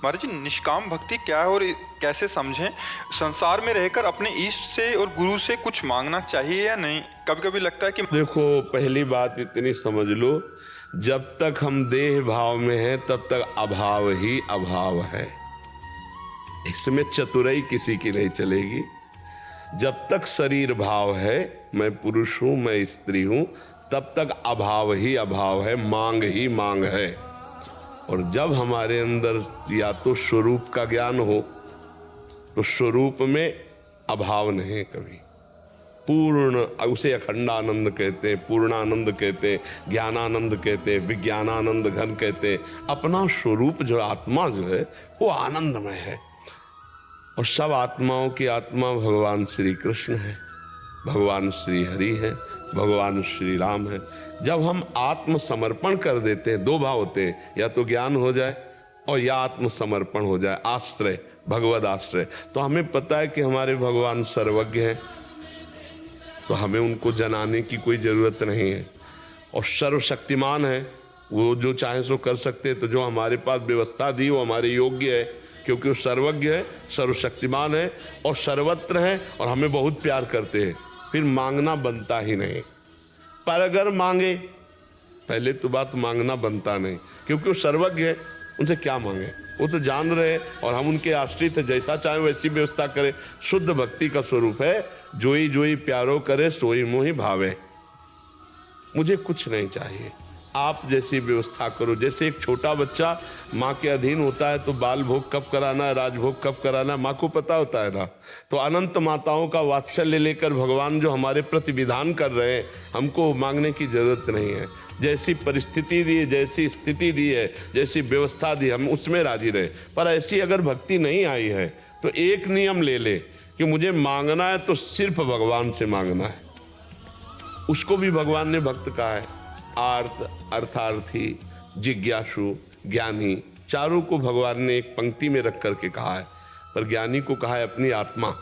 महाराज जी, निष्काम भक्ति क्या है और कैसे समझें? संसार में रहकर अपने इष्ट से और गुरु से कुछ मांगना चाहिए या नहीं? कभी कभी लगता है कि देखो, पहली बात इतनी समझ लो, जब तक हम देह भाव में हैं तब तक अभाव ही अभाव है। इसमें चतुराई किसी की नहीं चलेगी। जब तक शरीर भाव है, मैं पुरुष हूं, मैं स्त्री हूं, तब तक अभाव ही अभाव है, मांग ही मांग है। और जब हमारे अंदर या तो स्वरूप का ज्ञान हो तो स्वरूप में अभाव नहीं कभी। पूर्ण, उसे अखंडानंद कहते हैं, पूर्णानंद कहते हैं, ज्ञानानंद कहते हैं, विज्ञानानंद घन कहते हैं। अपना स्वरूप जो आत्मा जो है वो आनंदमय है। और सब आत्माओं की आत्मा भगवान श्री कृष्ण है, भगवान श्री हरि है, भगवान श्री राम है। जब हम आत्मसमर्पण कर देते हैं, दो भाव होते हैं, या तो ज्ञान हो जाए और या आत्मसमर्पण हो जाए, आश्रय, भगवद आश्रय। तो हमें पता है कि हमारे भगवान सर्वज्ञ हैं, तो हमें उनको जनाने की कोई ज़रूरत नहीं है। और सर्वशक्तिमान है, वो जो चाहे सो कर सकते हैं। तो जो हमारे पास व्यवस्था दी वो हमारे योग्य है, क्योंकि वो सर्वज्ञ है, सर्वशक्तिमान है और सर्वत्र है और हमें बहुत प्यार करते हैं। फिर मांगना बनता ही नहीं। पर अगर मांगे, पहले तो बात मांगना बनता नहीं, क्योंकि वो सर्वज्ञ है, उनसे क्या मांगे? वो तो जान रहे हैं और हम उनके आश्रित हैं, जैसा चाहे वैसी व्यवस्था करें। शुद्ध भक्ति का स्वरूप है, जोई जोई प्यारो करे सोई मोहि भावे। मुझे कुछ नहीं चाहिए, आप जैसी व्यवस्था करो। जैसे एक छोटा बच्चा माँ के अधीन होता है तो बाल भोग कब कराना है, राजभोग कब कराना है, माँ को पता होता है ना। तो अनंत माताओं का वात्सल्य लेकर भगवान जो हमारे प्रति विधान कर रहे हैं, हमको मांगने की जरूरत नहीं है। जैसी परिस्थिति दी है, जैसी स्थिति दी है, जैसी व्यवस्था दी, हम उसमें राजी रहे। पर ऐसी अगर भक्ति नहीं आई है तो एक नियम ले ले कि मुझे मांगना है तो सिर्फ भगवान से मांगना है। उसको भी भगवान ने भक्त कहा है। आर्त, अर्थार्थी, जिज्ञासु, ज्ञानी, चारों को भगवान ने एक पंक्ति में रख करके कहा है। पर ज्ञानी को कहा है अपनी आत्मा।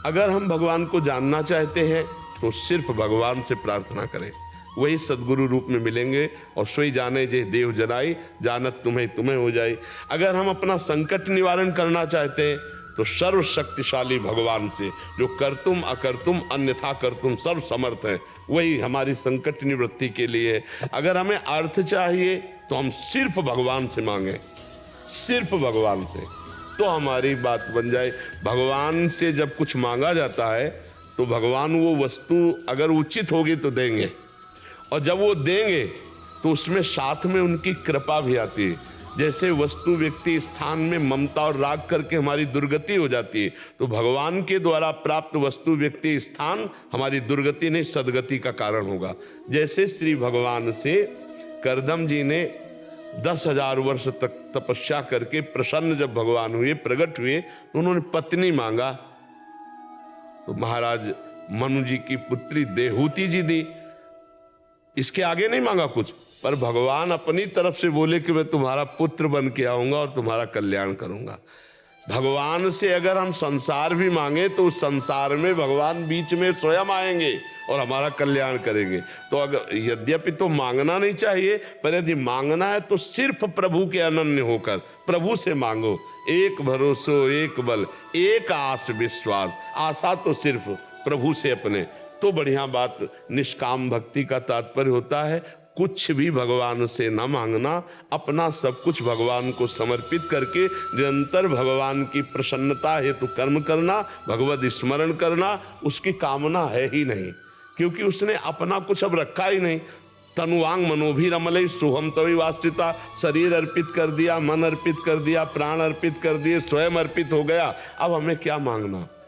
अगर हम भगवान को जानना चाहते हैं तो सिर्फ भगवान से प्रार्थना करें, वही सद्गुरु रूप में मिलेंगे। और सोई जाने जे देव जनाई, जानत तुम्हें तुम्हें हो जाए। अगर हम अपना संकट निवारण करना चाहते हैं तो सर्वशक्तिशाली भगवान से, जो करतुम अकर्तुम अन्यथा करतुम सर्व समर्थ है, वही हमारी संकट निवृत्ति के लिए है। अगर हमें अर्थ चाहिए तो हम सिर्फ भगवान से मांगें, सिर्फ भगवान से, तो हमारी बात बन जाए। भगवान से जब कुछ मांगा जाता है तो भगवान वो वस्तु अगर उचित होगी तो देंगे, और जब वो देंगे तो उसमें साथ में उनकी कृपा भी आती है। जैसे वस्तु व्यक्ति स्थान में ममता और राग करके हमारी दुर्गति हो जाती है, तो भगवान के द्वारा प्राप्त वस्तु व्यक्ति स्थान हमारी दुर्गति नहीं सदगति का कारण होगा। जैसे श्री भगवान से करदम जी ने 10,000 वर्ष तक तपस्या करके प्रसन्न जब भगवान हुए, प्रकट हुए, तो उन्होंने पत्नी मांगा, तो महाराज मनु जी की पुत्री देहूति जी दी। इसके आगे नहीं मांगा कुछ। पर भगवान अपनी तरफ से बोले कि मैं तुम्हारा पुत्र बन के आऊंगा और तुम्हारा कल्याण करूंगा। भगवान से अगर हम संसार भी मांगे तो उस संसार में भगवान बीच में स्वयं आएंगे और हमारा कल्याण करेंगे। तो अगर यद्यपि तो मांगना नहीं चाहिए, पर यदि मांगना है तो सिर्फ प्रभु के अनन्य होकर प्रभु से मांगो। एक भरोसो एक बल एक आस विश्वास, आशा तो सिर्फ प्रभु से अपने। तो बढ़िया बात। निष्काम भक्ति का तात्पर्य होता है कुछ भी भगवान से न मांगना, अपना सब कुछ भगवान को समर्पित करके निरंतर भगवान की प्रसन्नता हेतु कर्म करना, भगवद स्मरण करना। उसकी कामना है ही नहीं, क्योंकि उसने अपना कुछ अब रखा ही नहीं। तनुवांग मनोभिरमलई सोहम तवि वास्तिता, शरीर अर्पित कर दिया, मन अर्पित कर दिया, प्राण अर्पित कर दिए, स्वयं अर्पित हो गया। अब हमें क्या मांगना?